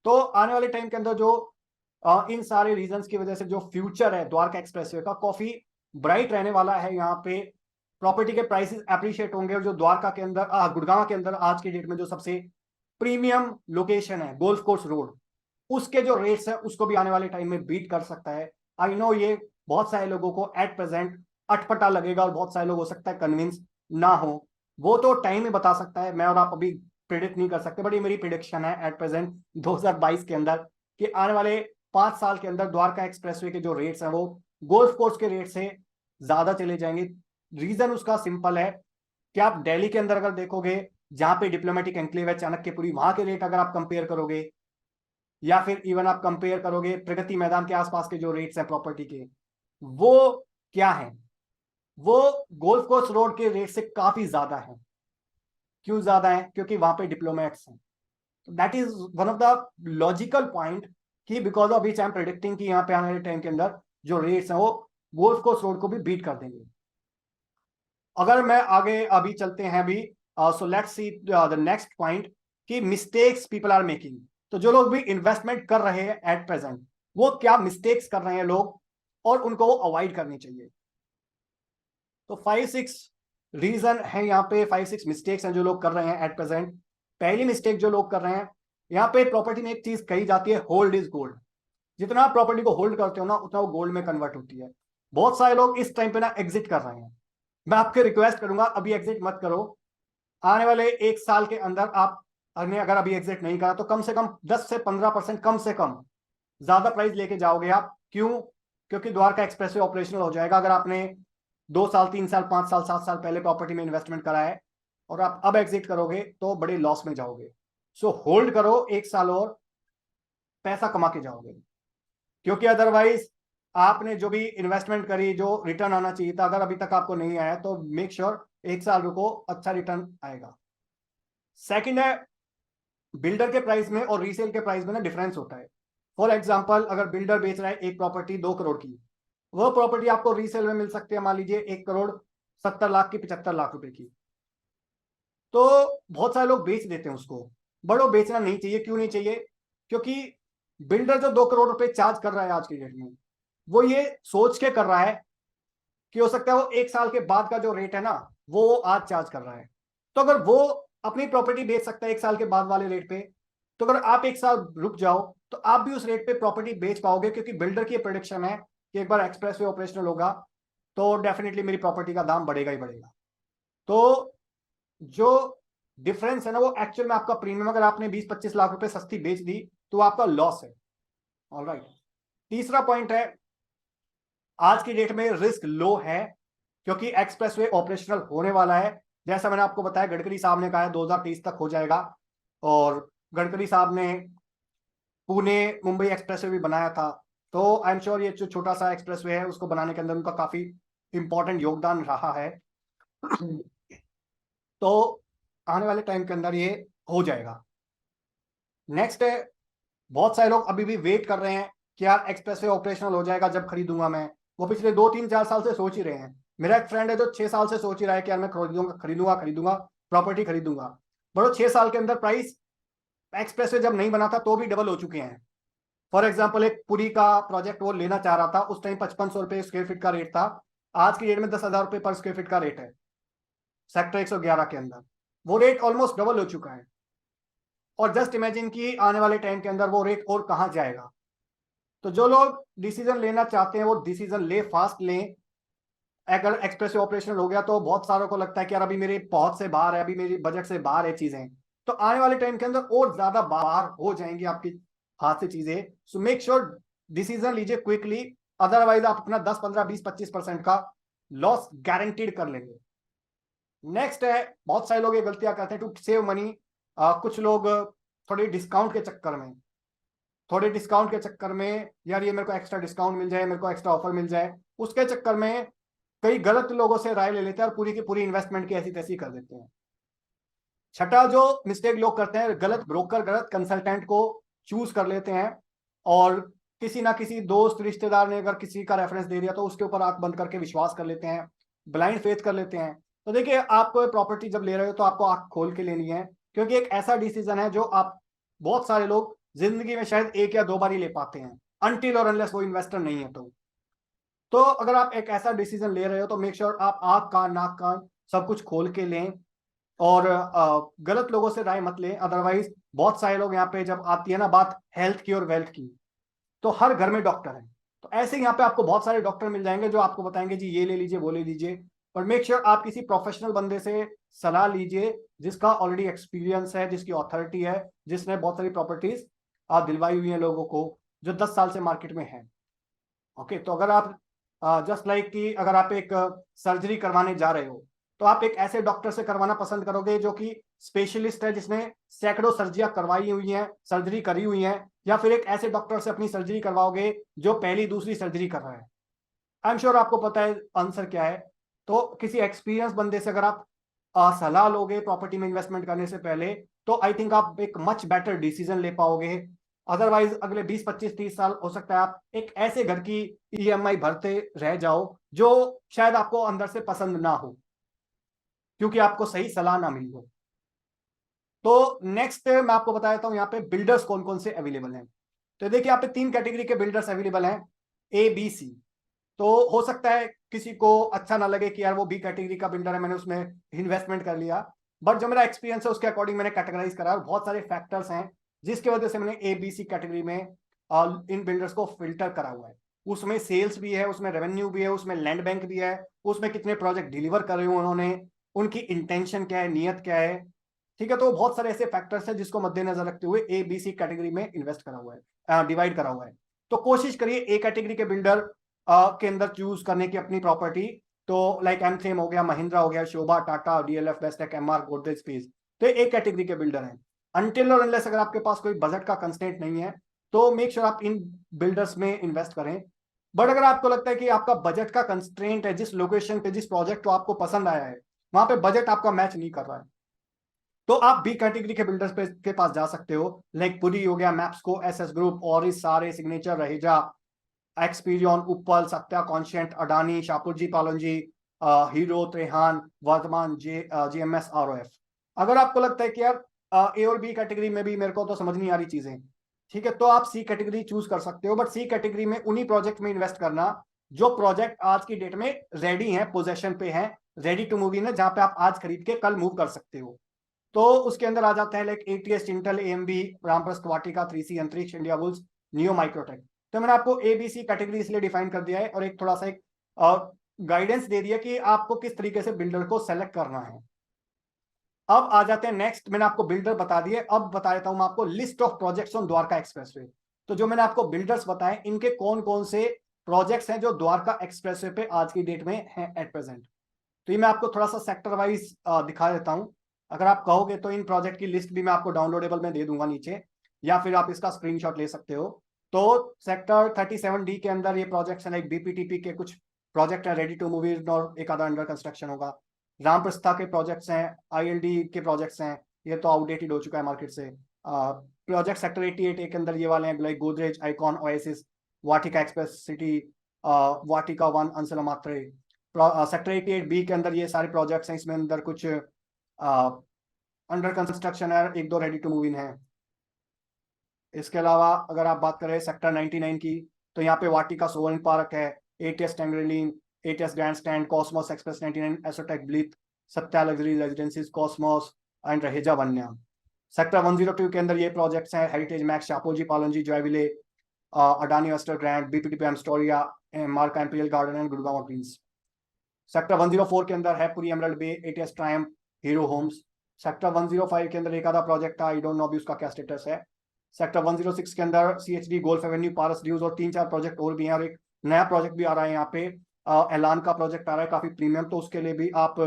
तो आने वाले टाइम के अंदर जो इन सारे रीजंस की वजह से जो फ्यूचर है द्वारका एक्सप्रेसवे का काफी ब्राइट रहने वाला है। यहाँ पे प्रॉपर्टी के प्राइसेस अप्रिशिएट होंगे, और जो द्वारका के अंदर गुड़गांव के अंदर आज की डेट में जो सबसे प्रीमियम लोकेशन है गोल्फ कोर्स रोड, उसके जो रेट्स है उसको भी आने वाले टाइम में बीट कर सकता है। आई नो ये बहुत सारे लोगों को एट प्रेजेंट अटपटा लगेगा और बहुत सारे लोग हो सकता है कन्विंस ना हो, वो तो टाइम ही बता सकता है, मैं और आप अभी प्रिडिक्ट नहीं कर सकते। बट ये मेरी प्रिडिक्शन है एट प्रेजेंट 2022 के अंदर कि आने वाले 5 साल के अंदर द्वारका एक्सप्रेसवे के जो रेट्स हैं वो गोल्फ कोर्स के रेट से ज्यादा चले जाएंगे। रीजन उसका सिंपल है कि आप दिल्ली के अंदर अगर देखोगे, जहां पे डिप्लोमेटिक एनक्लेव है चाणक्यपुरी, वहां के रेट अगर आप कंपेयर करोगे, या फिर इवन आप कंपेयर करोगे प्रगति मैदान के आसपास के जो रेट्स हैं प्रॉपर्टी के, वो क्या है, वो गोल्फ कोर्स रोड के रेट से काफी ज्यादा है। क्यों ज्यादा है? क्योंकि वहां पे डिप्लोमेट्स हैं। That is one of the logical point कि because of which I am predicting कि यहाँ पे आने वाले टाइम के अंदर जो रेट्स हैं वो गोल्फ कोर्स रोड को भी बीट कर देंगे। अगर मैं आगे अभी चलते हैं अभी, so let's see the next point कि मिस्टेक्स पीपल आर मेकिंग। तो जो लोग भी इन्वेस्टमेंट कर रहे हैं एट प्रेजेंट, वो क्या मिस्टेक्स कर रहे हैं लोग, और उनको वो अवॉइड करनी चाहिए। तो 5-6 रीजन है यहाँ पे, 5-6 मिस्टेक्स हैं जो लोग कर रहे हैं एट प्रेजेंट। पहली मिस्टेक जो लोग कर रहे हैं, यहाँ पे प्रॉपर्टी में एक चीज कही जाती है, होल्ड इज गोल्ड। जितना आप प्रॉपर्टी को होल्ड करते हो ना, उतना वो गोल्ड में कन्वर्ट होती है। बहुत सारे लोग इस टाइम पे ना एग्जिट कर रहे हैं। मैं आपके रिक्वेस्ट करूंगा अभी एग्जिट मत करो। आने वाले 1 साल के अंदर आप अगर अभी एग्जिट नहीं करा तो कम से कम 10 से 15% कम से कम ज्यादा प्राइस लेके जाओगे आप। क्यों? क्योंकि द्वारका एक्सप्रेसवे ऑपरेशनल हो जाएगा। अगर आपने 2 साल 3 साल 5 साल 7 साल पहले प्रॉपर्टी में इन्वेस्टमेंट करा है और आप अब एग्जिट करोगे तो बड़े लॉस में जाओगे। सो होल्ड करो 1 साल और, पैसा कमा के जाओगे। क्योंकि अदरवाइज आपने जो भी इन्वेस्टमेंट करी, जो रिटर्न आना चाहिए था, अगर अभी तक आपको नहीं आया तो मेक श्योर 1 साल रुको, अच्छा रिटर्न आएगा। सेकंड है, बिल्डर के प्राइस में और रीसेल के प्राइस में ना डिफरेंस होता है। फॉर एग्जांपल, अगर बिल्डर बेच रहा है एक प्रॉपर्टी 2 करोड़ की, वह प्रॉपर्टी आपको रीसेल में मिल सकती है मान लीजिए 1 करोड़ 70 लाख की, 75 लाख रुपए की। तो बहुत सारे लोग बेच देते हैं उसको, बड़ो बेचना नहीं चाहिए। क्यों नहीं चाहिए? क्योंकि बिल्डर जो 2 करोड़ रुपए चार्ज कर रहा है आज की डेट में, वो ये सोच के कर रहा है कि हो सकता है वो 1 साल के बाद का जो रेट है ना, वो आज चार्ज कर रहा है। तो अगर वो अपनी प्रॉपर्टी बेच सकता है 1 साल के बाद वाले रेट पे, तो अगर आप 1 साल रुक जाओ तो आप भी उस रेट पे प्रॉपर्टी बेच पाओगे। क्योंकि बिल्डर की प्रेडिक्शन है कि एक बार एक्सप्रेसवे ऑपरेशनल होगा तो डेफिनेटली मेरी प्रॉपर्टी का दाम बढ़ेगा ही बढ़ेगा। तो जो डिफरेंस है ना, वो एक्चुअल में आपका प्रीमियम, अगर आपने 20-25 लाख रुपए सस्ती बेच दी तो आपका लॉस है। ऑलराइट। तीसरा पॉइंट है, आज की डेट में रिस्क लो है क्योंकि एक्सप्रेसवे ऑपरेशनल होने वाला है। जैसा मैंने आपको बताया, गडकरी साहब ने कहा है 2030 तक हो जाएगा, और गडकरी साहब ने पुणे मुंबई एक्सप्रेसवे भी बनाया था। तो आई एम श्योर ये जो छोटा सा एक्सप्रेसवे है उसको बनाने के अंदर उनका काफी इंपॉर्टेंट योगदान रहा है। तो आने वाले टाइम के अंदर ये हो जाएगा। नेक्स्ट है, बहुत सारे लोग अभी भी वेट कर रहे हैं कि यार एक्सप्रेसवे ऑपरेशनल हो जाएगा जब खरीदूंगा मैं। वो पिछले 2-3-4 साल से सोच ही रहे हैं। मेरा एक फ्रेंड है जो 6 साल से सोच ही रहा है कि यार मैं खरीदूंगा खरीदूंगा खरीदूंगा, प्रॉपर्टी खरीदूंगा। बड़ो 6 साल के अंदर प्राइस एक्सप्रेसवे जब नहीं बना था तो भी डबल हो चुके हैं। फॉर एग्जाम्पल, एक पुरी का प्रोजेक्ट वो लेना चाह रहा था, उस टाइम 5500 रुपए स्क्वायर फीट का रेट था। आज की डेट में 10,000 रुपए पर स्क्वायर फीट का रेट है सेक्टर 111 के अंदर। वो रेट ऑलमोस्ट डबल हो चुका है। और जस्ट इमेजिन कि आने वाले टाइम के अंदर वो रेट और कहां जाएगा। तो जो लोग डिसीजन लेना चाहते हैं वो डिसीजन ले, फास्ट लें। अगर एक्सप्रेस ऑपरेशन हो गया तो बहुत सारों को लगता है कि यार अभी मेरे पहुंच से बाहर है, अभी मेरी बजट से बाहर है चीजें, तो आने वाले टाइम के अंदर और ज्यादा बाहर हो जाएंगी आपकी हाथ से चीजें। सो मेक श्योर डिसीजन लीजिए क्विकली, अदरवाइज आप अपना 10, 15, 20, 25% का लॉस गारंटीड कर लेंगे। नेक्स्ट है, बहुत सारे लोग ये गलतियां करते हैं टू सेव मनी। कुछ लोग थोड़े डिस्काउंट के चक्कर में, यार ये मेरे को एक्स्ट्रा डिस्काउंट मिल जाए, मेरे को एक्स्ट्रा ऑफर मिल जाए, उसके चक्कर में कई गलत लोगों से राय ले लेते हैं और पूरी की पूरी इन्वेस्टमेंट की ऐसी तैसी कर देते हैं। छठा जो मिस्टेक लोग करते हैं, गलत ब्रोकर, गलत कंसल्टेंट को चूज कर लेते हैं, और किसी ना किसी दोस्त रिश्तेदार ने अगर किसी का रेफरेंस दे दिया तो उसके ऊपर आंख बंद करके विश्वास कर लेते हैं, ब्लाइंड फेथ कर लेते हैं। तो देखिए, आपको प्रॉपर्टी जब ले रहे हो तो आपको आंख खोल के लेनी है, क्योंकि एक ऐसा डिसीजन है जो आप, बहुत सारे लोग जिंदगी में शायद 1 या 2 बार ही ले पाते हैं, अनटिल और अनलेस वो इन्वेस्टर नहीं है। तो अगर आप एक ऐसा डिसीजन ले रहे हो तो मेक श्योर आप आंख कान नाक कान सब कुछ खोल के लें, और गलत लोगों से राय मत लें। अदरवाइज बहुत सारे लोग यहाँ पे, जब आती है ना बात हेल्थ की और वेल्थ की, तो हर घर में डॉक्टर है। तो ऐसे यहाँ पे आपको बहुत सारे डॉक्टर मिल जाएंगे जो आपको बताएंगे जी ये ले लीजिए, वो ले लीजिए। पर मेक श्योर आप किसी प्रोफेशनल बंदे से सलाह लीजिए जिसका ऑलरेडी एक्सपीरियंस है, जिसकी अथॉरिटी है, जिसने बहुत सारी प्रॉपर्टीज दिलवाई हुई है लोगों को, जो 10 साल से मार्केट में है। ओके, तो अगर आप जस्ट लाइक कि अगर आप एक सर्जरी करवाने जा रहे हो, तो आप एक ऐसे डॉक्टर से करवाना पसंद करोगे जो कि स्पेशलिस्ट है, जिसने सैकड़ों सर्जरियां करवाई हुई हैं, सर्जरी करी हुई हैं, या फिर एक ऐसे डॉक्टर से अपनी सर्जरी करवाओगे जो पहली दूसरी सर्जरी कर रहा है? आई एम श्योर आपको पता है आंसर क्या है। तो किसी एक्सपीरियंस बंदे से अगर आप सलाह लोगे प्रॉपर्टी में इन्वेस्टमेंट करने से पहले, तो आई थिंक आप एक मच बेटर डिसीजन ले पाओगे। अदरवाइज अगले 20 25 30 साल हो सकता है आप एक ऐसे घर की ईएमआई भरते रह जाओ जो शायद आपको अंदर से पसंद ना हो, क्योंकि आपको सही सलाह ना मिली हो। तो नेक्स्ट मैं आपको बता देता हूं यहाँ पे बिल्डर्स कौन कौन से अवेलेबल हैं। तो देखिए यहाँ पे 3 कैटेगरी के बिल्डर्स अवेलेबल हैं, ए बी सी। तो हो सकता है किसी को अच्छा ना लगे कि यार वो बी कैटेगरी का बिल्डर है, मैंने उसमें इन्वेस्टमेंट कर लिया, बट जो मेरा एक्सपीरियंस है उसके अकॉर्डिंग मैंने कैटेगराइज करा, और बहुत सारे फैक्टर्स हैं जिसकी वजह से मैंने ए बी सी कैटेगरी में इन बिल्डर्स को फिल्टर करा हुआ है। उसमें सेल्स भी है, उसमें रेवेन्यू भी है, उसमें लैंड बैंक भी है, उसमें कितने प्रोजेक्ट डिलीवर कर रहे हो उन्होंने, उनकी इंटेंशन क्या है, नियत क्या है। ठीक है, तो बहुत सारे ऐसे फैक्टर्स हैं जिसको मद्देनजर रखते हुए ए बी सी कैटेगरी में इन्वेस्ट करा हुआ है, डिवाइड करा हुआ है। तो कोशिश करिए ए कैटेगरी के बिल्डर के अंदर चूज करने की अपनी प्रॉपर्टी। तो लाइक एमथेम हो गया, महिंद्रा हो गया, Sobha, Tata, DLF, Bestech, MR, Godrej, space, तो एक कैटेगरी के बिल्डर हैं। अनटिल और अनलेस अगर आपके पास कोई बजट का कंस्ट्रेंट नहीं है तो मेक श्योर आप इन बिल्डर्स में इन्वेस्ट करें। बट अगर आपको लगता है कि आपका बजट का कंस्ट्रेंट है, जिस लोकेशन पे जिस प्रोजेक्ट को आपको पसंद आया है वहां पे बजट आपका मैच नहीं कर रहा है, तो आप बी कैटेगरी के बिल्डर्स के पास जा सकते हो। लाइक पुरी हो गया, मैप्सको, एसएस ग्रुप, और इस सारे, सिग्नेचर, रहेजा, एक्सपीरियन, उपल, सत्या, कॉन्शियंट, अडानी, शापुरजी, पालनजी, हीरो, त्रेहान, वर्तमान, जीएमएस, आरओएफ। अगर आपको लगता है कि यार ए और बी कैटेगरी में भी मेरे को तो समझ नहीं आ रही चीजें, ठीक है, तो आप सी कैटेगरी चूज कर सकते हो। बट सी कैटेगरी में उन्हीं प्रोजेक्ट में इन्वेस्ट करना जो प्रोजेक्ट आज की डेट में रेडी है, पोजेशन पे है, रेडी टू मूव इन है, जहां पे आप आज खरीद के कल मूव कर सकते हो। तो उसके अंदर आ जाते हैं like ATS, Intel, AMB, Ramprastha Vatika, 3C, Antariksh, India bulls, neo, Microtek. तो मैंने आपको एबीसी कैटेगरी इसलिए डिफाइन कर दिया है और एक थोड़ा सा एक गाइडेंस दे दिया कि आपको किस तरीके से बिल्डर को सेलेक्ट करना है। अब आ जाते हैं नेक्स्ट, मैंने आपको बिल्डर बता दिए, अब बता देता हूं मैं आपको list of projects on Dwarka expressway. तो जो मैंने आपको बिल्डर्स बताए, इनके कौन कौन से प्रोजेक्ट्स हैं जो द्वारका एक्सप्रेसवे पे आज की डेट में हैं एट प्रेजेंट। तो ये मैं आपको थोड़ा सा सेक्टर वाइज दिखा देता हूं। अगर आप कहोगे तो इन प्रोजेक्ट की लिस्ट भी मैं आपको डाउनलोडेबल में दे दूंगा नीचे, या फिर आप इसका स्क्रीनशॉट ले सकते हो। तो सेक्टर 37D के अंदर ये प्रोजेक्ट्स हैं, लाइक बीपीटीपी के कुछ प्रोजेक्ट है रेडी टू मूव इन और एक आधा अंडर कंस्ट्रक्शन होगा। रामप्रस्था के प्रोजेक्ट्स हैं, आईएलडी के प्रोजेक्ट्स हैं, ये तो आउटडेटेड हो चुका है मार्केट से। प्रोजेक्ट सेक्टर 88A के अंदर ये वाले हैं, लाइक गोदरेज, आइकॉन, ओएसिस, वाटिका एक्सप्रेस सिटी, वाटिका 1, अंसला मात्रे। सेक्टर 88B के अंदर ये सारे प्रोजेक्ट्स हैं, इसमें अंदर कुछ अंडर कंस्ट्रक्शन है, एक दो रेडी टू मूव इन है। इसके अलावा अगर आप बात करें सेक्टर 99 की, तो यहाँ पे वाटिका सोवन पार्क है, ATS tourmaline, ATS grandstand, Cosmos express 99, Assotech Blith, Satya luxury residencies, Cosmos and Raheja Vanya. Sector 102 के अंदर ये प्रोजेक्ट्स हैं, heritage max, Shapoorji, Pallonji, Joyville, Adani oyster grand, BPTP Amstoria, मार्का imperial garden and Gurgaon prince. Sector 104 के अंदर है Puri emerald bay, ATS triumph, hero homes. Sector 105 के अंदर एक आधा प्रोजेक्ट था, आई डोंट नो अभी उसका क्या स्टेटस है। सेक्टर 106 के अंदर सीएचडी, गोल्फ एवेन्यू, पारस ड्यूज और 3-4 प्रोजेक्ट और भी हैं, और एक नया प्रोजेक्ट भी आ रहा है यहाँ पे, एलान का प्रोजेक्ट आ रहा है काफी प्रीमियम, तो उसके लिए भी आप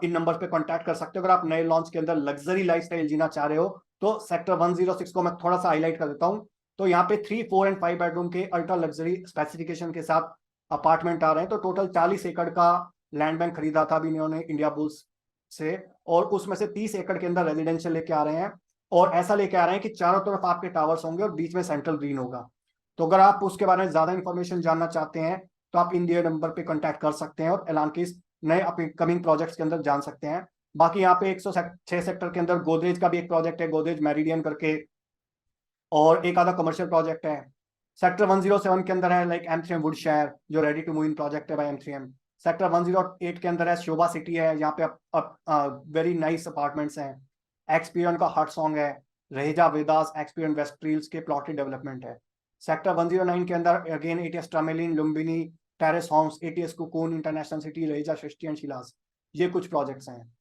इन नंबर पे कांटेक्ट कर सकते हो। अगर आप नए लॉन्च के अंदर लग्जरी लाइफस्टाइल जीना चाह रहे हो तो सेक्टर 106 को मैं थोड़ा सा हाईलाइट कर देता हूँ। तो यहाँ पे 3, 4 एंड 5 बेडरूम के अल्ट्रा लग्जरी स्पेसिफिकेशन के साथ अपार्टमेंट आ रहे हैं। तो टोटल 40 एकड़ का लैंड बैंक खरीदा था अभी इन्होंने इंडिया बुल्स से, और उसमें से 30 एकड़ के अंदर रेजिडेंशियल लेके आ रहे हैं, और ऐसा लेके आ रहे हैं कि चारों तरफ आपके टावर्स होंगे और बीच में सेंट्रल ग्रीन होगा। तो अगर आप उसके बारे में ज्यादा इंफॉर्मेशन जानना चाहते हैं तो आप इन दिए नंबर पे कांटेक्ट कर सकते हैं और एलान के नए अपकमिंग प्रोजेक्ट्स के अंदर जान सकते हैं। बाकी यहाँ पे 106 सेक्टर के अंदर गोदरेज का भी एक प्रोजेक्ट है, गोदरेज मेरिडियन करके, और एक आधा कमर्शियल प्रोजेक्ट है। सेक्टर 107 के अंदर है लाइक M3M वुडशायर, जो ready to move in project है बाय M3M। सेक्टर 108 के अंदर है शोभा सिटी है, यहाँ पे वेरी नाइस अपार्टमेंट्स हैं। एक्सपीरियन का हट सॉन्ग है, रहेजा, वेदास, एक्सपीरियन, वेस्ट्रील्स के प्लॉटेड डेवलपमेंट है। सेक्टर 109 के अंदर again ATS tourmaline, Lumbini, terrace homes, ATS cocoon, international city, Raheja, Srishti and Shilas, ये कुछ प्रोजेक्ट्स हैं।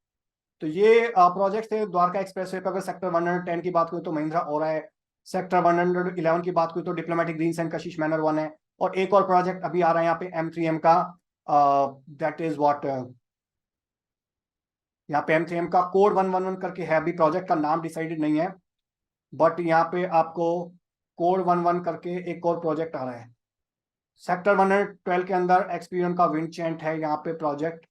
तो ये प्रोजेक्ट्स थे द्वारका एक्सप्रेसवे पर। अगर सेक्टर 110 की बात करूँ तो महिंद्रा और है, सेक्टर 111 की बात करूँ तो diplomatic Green's and Kashish manner 1 है, और एक और प्रोजेक्ट अभी आ रहा है यहाँ पे M3M का, दैट इज व्हाट यहाँ पे M3M का कोड 111 करके है, अभी प्रोजेक्ट का नाम डिसाइडेड नहीं है, बट यहाँ पे आपको कोड 11 करके एक और प्रोजेक्ट आ रहा है। सेक्टर 112 के अंदर एक्सपीरियन का विंडचेंट है यहाँ पे project.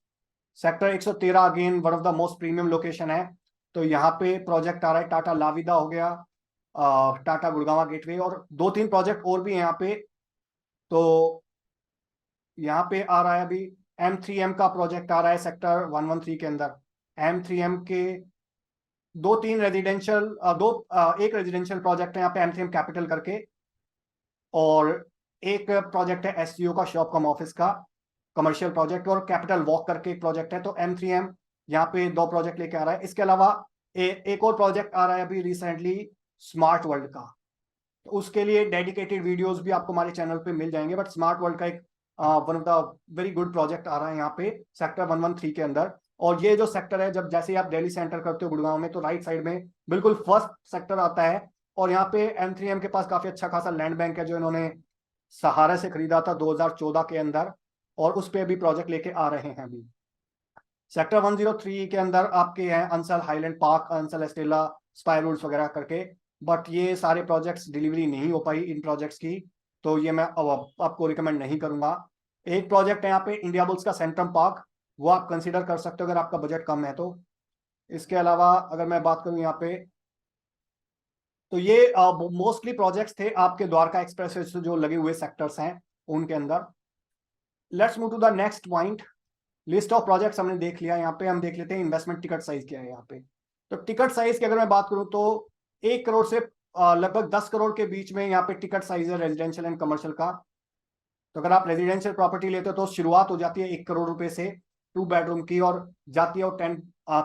Sector 113 again one of the most premium location है, तो यहाँ पे प्रोजेक्ट आ रहा है टाटा लाविदा हो गया, टाटा गुड़गांव गेटवे, और 2-3 प्रोजेक्ट और भी हैं यहाँ पे। तो यहाँ पे आ रहा है अभी M3M का प्रोजेक्ट आ रहा है सेक्टर 113 के अंदर। M3M के 2-3 रेजिडेंशियल एक रेजिडेंशियल प्रोजेक्ट है यहाँ पे M3M कैपिटल करके, और एक प्रोजेक्ट है SCO का, शॉप कम ऑफिस का कमर्शियल प्रोजेक्ट, और कैपिटल वॉक करके एक प्रोजेक्ट है। तो M3M यहाँ पे 2 प्रोजेक्ट लेके आ रहा है। इसके अलावा एक और प्रोजेक्ट आ रहा है अभी रिसेंटली स्मार्ट वर्ल्ड का, तो उसके लिए डेडिकेटेड वीडियोस भी आपको हमारे चैनल पे मिल जाएंगे। बट स्मार्ट वर्ल्ड का एक one of the very good project आ रहा है यहाँ पे सेक्टर 113 के अंदर। और ये जो सेक्टर है, जब जैसे ही आप दिल्ली से एंटर करते हो गुड़गांव में, तो राइट साइड में बिल्कुल फर्स्ट सेक्टर आता है, और यहाँ पे M3M के पास काफी अच्छा खासा लैंड बैंक है जो इन्होंने सहारा से खरीदा था 2014 के अंदर, और उस पर भी प्रोजेक्ट लेके आ रहे हैं अभी। सेक्टर 103 के अंदर आपके हैं Ansal highland park, Ansal Estella, spy rules वगैरह करके, बट ये सारे प्रोजेक्ट्स डिलीवरी नहीं हो पाई इन प्रोजेक्ट्स की, तो ये मैं आपको रिकमेंड नहीं करूंगा। एक प्रोजेक्ट है यहाँ पे इंडिया बुल्स का सेंट्रम पार्क, वो आप कंसीडर कर सकते हो अगर आपका बजट कम है तो। इसके अलावा अगर मैं बात करूं यहाँ पे, तो ये मोस्टली प्रोजेक्ट्स थे आपके द्वारका एक्सप्रेस से जो लगे हुए सेक्टर्स हैं उनके अंदर। Let's move to the next point. List of projects हमने देख लिया, यहाँ पे हम देख लेते हैं इन्वेस्टमेंट टिकट साइज क्या है यहाँ पे। तो टिकट साइज की अगर मैं बात करूं तो 1 करोड़ से लगभग 10 करोड़ के बीच में यहाँ पे टिकट साइज है रेजिडेंशियल एंड कमर्शियल का। तो अगर आप रेजिडेंशियल प्रॉपर्टी लेते हो तो शुरुआत हो जाती है 1 करोड़ रुपए से 2 बेडरूम की, और जाती है 10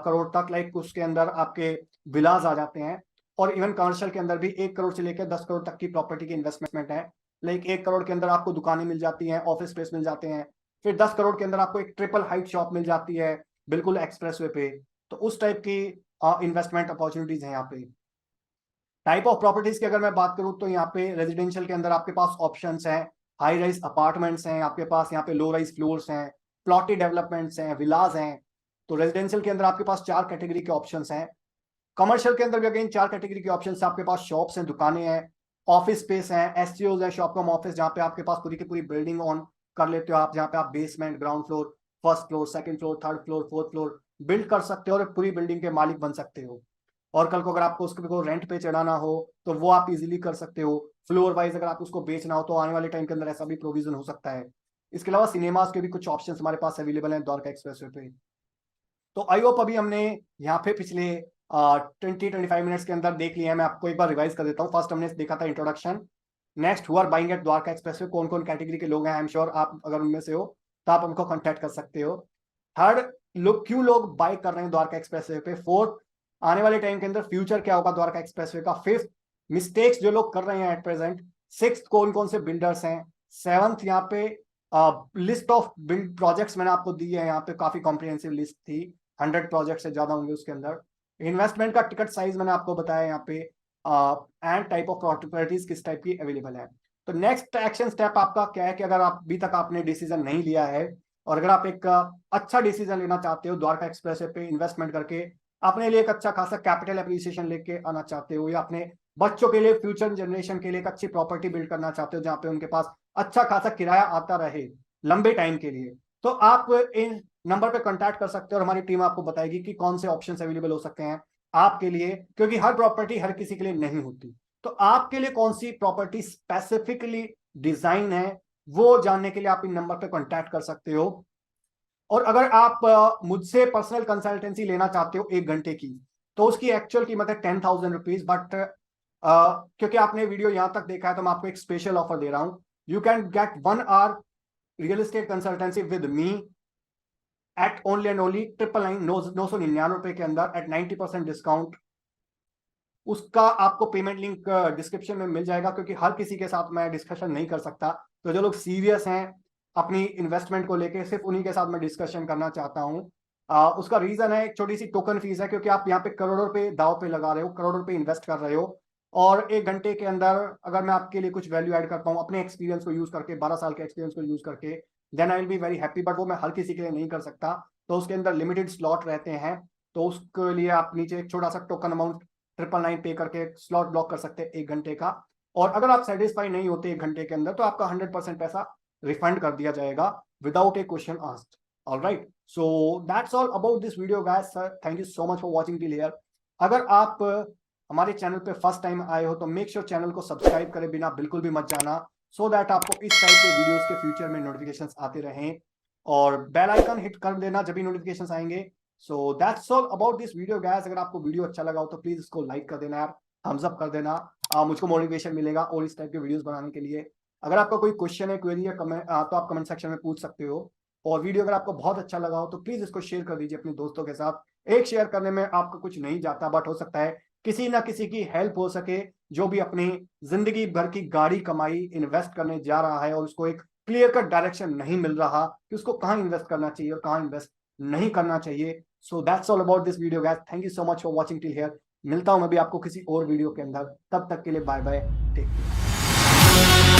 करोड़ तक। लाइक उसके अंदर आपके विलाज आ जाते हैं, और इवन कमर्शियल के अंदर भी 1 करोड़ से लेकर 10 करोड़ तक की प्रॉपर्टी की इन्वेस्टमेंट है। लाइक 1 करोड़ के अंदर आपको दुकानें मिल जाती हैं, ऑफिस स्पेस मिल जाते हैं। फिर 10 करोड़ के अंदर आपको एक ट्रिपल हाइट शॉप मिल जाती है बिल्कुल एक्सप्रेसवे पे। तो उस टाइप की इन्वेस्टमेंट अपॉर्चुनिटीज हैं यहाँ पे। टाइप ऑफ प्रॉपर्टीज की अगर मैं बात करूं तो यहाँ पे रेजिडेंशियल के अंदर आपके पास ऑप्शंस हैं, हाई राइज अपार्टमेंट्स हैं आपके पास, यहाँ पे लो राइज फ्लोर्स हैं, प्लॉटी डेवलपमेंट्स हैं, विलाज हैं। तो रेजिडेंशियल के अंदर आपके पास 4 कैटेगरी के ऑप्शंस हैं। कमर्शियल के अंदर भी अगेन 4 कैटेगरी के ऑप्शंस, आपके पास शॉप्स हैं, दुकानें हैं, ऑफिस स्पेस हैं, SCOs हैं, शॉप कम ऑफिस, जहाँ पे आपके पास पूरी की पूरी बिल्डिंग ऑन कर लेते हो आप, जहाँ पे आप basement, ground floor, first floor, second floor, third floor, fourth floor build कर सकते हो और पूरी बिल्डिंग के मालिक बन सकते हो। और कल को अगर आपको उसको रेंट पे चढ़ाना हो तो वो आप इजीली कर सकते हो। फ्लोर वाइज अगर आप उसको बेचना हो तो आने वाले टाइम के अंदर ऐसा भी प्रोविजन हो सकता है। इसके अलावा सिनेमास के भी कुछ ऑप्शंस हमारे पास अवेलेबल हैं द्वारका एक्सप्रेसवे पे। तो आई होप अभी हमने यहाँ पे पिछले 20-25 मिनट्स के अंदर देख लिया है। मैं आपको एक बार रिवाइज कर देता हूँ। फर्स्ट हमने देखा था introduction, next who are buying at Dwarka expressway, कौन कौन कैटेगरी के लोग हैं। आई एम श्योर आप अगर उनमें से हो तो आप हमको कॉन्टेक्ट कर सकते हो। थर्ड, क्यों लोग बाइक कर रहे हैं द्वारका एक्सप्रेसवे पे। फोर्थ, आने वाले टाइम के अंदर फ्यूचर क्या होगा द्वारका एक्सप्रेसवे का। फिफ्थ, मिस्टेक्स जो लोग कर रहे हैं एट प्रेजेंट। सिक्स्थ, कौन कौन से बिल्डर्स हैं। सेवंथ, यहाँ पे लिस्ट ऑफ बिल्ड प्रोजेक्ट्स मैंने आपको दी है, यहाँ पे काफी कॉम्प्रिहेंसिव लिस्ट थी, 100 प्रोजेक्ट से ज्यादा होंगे उसके अंदर। इन्वेस्टमेंट का टिकट साइज मैंने आपको बताया यहाँ पे, एंड टाइप ऑफ प्रॉपर्टीज किस टाइप की अवेलेबल है। तो नेक्स्ट एक्शन स्टेप आपका क्या है कि अगर आप अभी तक आपने डिसीजन नहीं लिया है और अगर आप एक अच्छा डिसीजन लेना चाहते हो द्वारका एक्सप्रेसवे पे इन्वेस्टमेंट करके, अपने लिए एक अच्छा खासा कैपिटल एप्रिसिएशन लेके आना चाहते हो, या अपने बच्चों के लिए, फ्यूचर जनरेशन के लिए एक अच्छी प्रॉपर्टी बिल्ड करना चाहते हो जहां पे उनके पास अच्छा खासा किराया आता रहे लंबे टाइम के लिए, तो आप इन नंबर पे कांटेक्ट कर सकते हो और हमारी टीम आपको बताएगी कि कौन से ऑप्शंस अवेलेबल हो सकते हैं आपके लिए, क्योंकि हर प्रॉपर्टी हर किसी के लिए नहीं होती। तो आपके लिए कौन सी प्रॉपर्टी स्पेसिफिकली डिजाइन है वो जानने के लिए आप इन नंबर पे कांटेक्ट कर सकते हो। और अगर आप मुझसे पर्सनल कंसल्टेंसी लेना चाहते हो 1 घंटे की, तो उसकी एक्चुअल कीमत है 10,000 रुपीज। बट क्योंकि आपने वीडियो यहां तक देखा है तो मैं आपको एक स्पेशल ऑफर दे रहा हूं। You can get 1 hour real estate consultancy with me at only and only 999 रुपए के अंदर एट 90% डिस्काउंट। उसका आपको पेमेंट लिंक डिस्क्रिप्शन में मिल जाएगा, क्योंकि हर किसी के साथ मैं डिस्कशन नहीं कर सकता। तो जो लोग सीरियस हैं अपनी इन्वेस्टमेंट को लेके, सिर्फ उन्हीं के साथ मैं डिस्कशन करना चाहता हूँ। उसका रीजन है, एक छोटी सी टोकन फीस है, क्योंकि आप यहाँ पे करोड़ों रुपए दाव पे लगा रहे हो, करोड़ों रुपए इन्वेस्ट कर रहे हो, और 1 घंटे के अंदर अगर मैं आपके लिए कुछ वैल्यू ऐड कर पाऊँ अपने एक्सपीरियंस को यूज करके, 12 साल के एक्सपीरियंस को यूज करके, then I will be very happy. But वो मैं हर किसी के लिए नहीं कर सकता, तो उसके अंदर लिमिटेड स्लॉट रहते हैं। तो उसके लिए आप नीचे एक छोटा सा टोकन अमाउंट 999 पे करके स्लॉट ब्लॉक कर सकते हैं 1 घंटे का। और अगर आप सेटिस्फाई नहीं होते 1 घंटे के अंदर तो आपका 100% पैसा रिफंड कर दिया जाएगा without A question asked. Alright, so that's all about this video guys. Sir thank you so much for watching till here. अगर आप हमारे चैनल पे फर्स्ट टाइम आए हो तो मेक श्योर चैनल को सब्सक्राइब करे बिना बिल्कुल भी मत जाना, सो दैट आपको इस टाइप के वीडियोस के फ्यूचर में नोटिफिकेशंस आते रहें। और बेल आइकन हिट कर देना जब भी नोटिफिकेशंस आएंगे। So that's all about this video guys. अगर आपको वीडियो अच्छा लगा हो तो प्लीज इसको लाइक कर देना यार, थम्स अप कर देना, मुझको मोटिवेशन मिलेगा और इस टाइप के वीडियोस बनाने के लिए। अगर आपका कोई क्वेश्चन है, क्वेरी या कमेंट, तो आप कमेंट सेक्शन में पूछ सकते हो। और वीडियो अगर आपको बहुत अच्छा लगा हो तो प्लीज इसको शेयर कर दीजिए अपने दोस्तों के साथ। एक शेयर करने में आपको कुछ नहीं जाता, बट हो सकता है किसी ना किसी की हेल्प हो सके, जो भी अपनी जिंदगी भर की गाड़ी कमाई इन्वेस्ट करने जा रहा है और उसको एक क्लियर कट डायरेक्शन नहीं मिल रहा कि उसको कहाँ इन्वेस्ट करना चाहिए और कहाँ इन्वेस्ट नहीं करना चाहिए। So that's all about this video guys. Thank you so much for watching till here. मिलता हूं मैं भी आपको किसी और वीडियो के अंदर, तब तक के लिए बाय बाय, टेक केयर।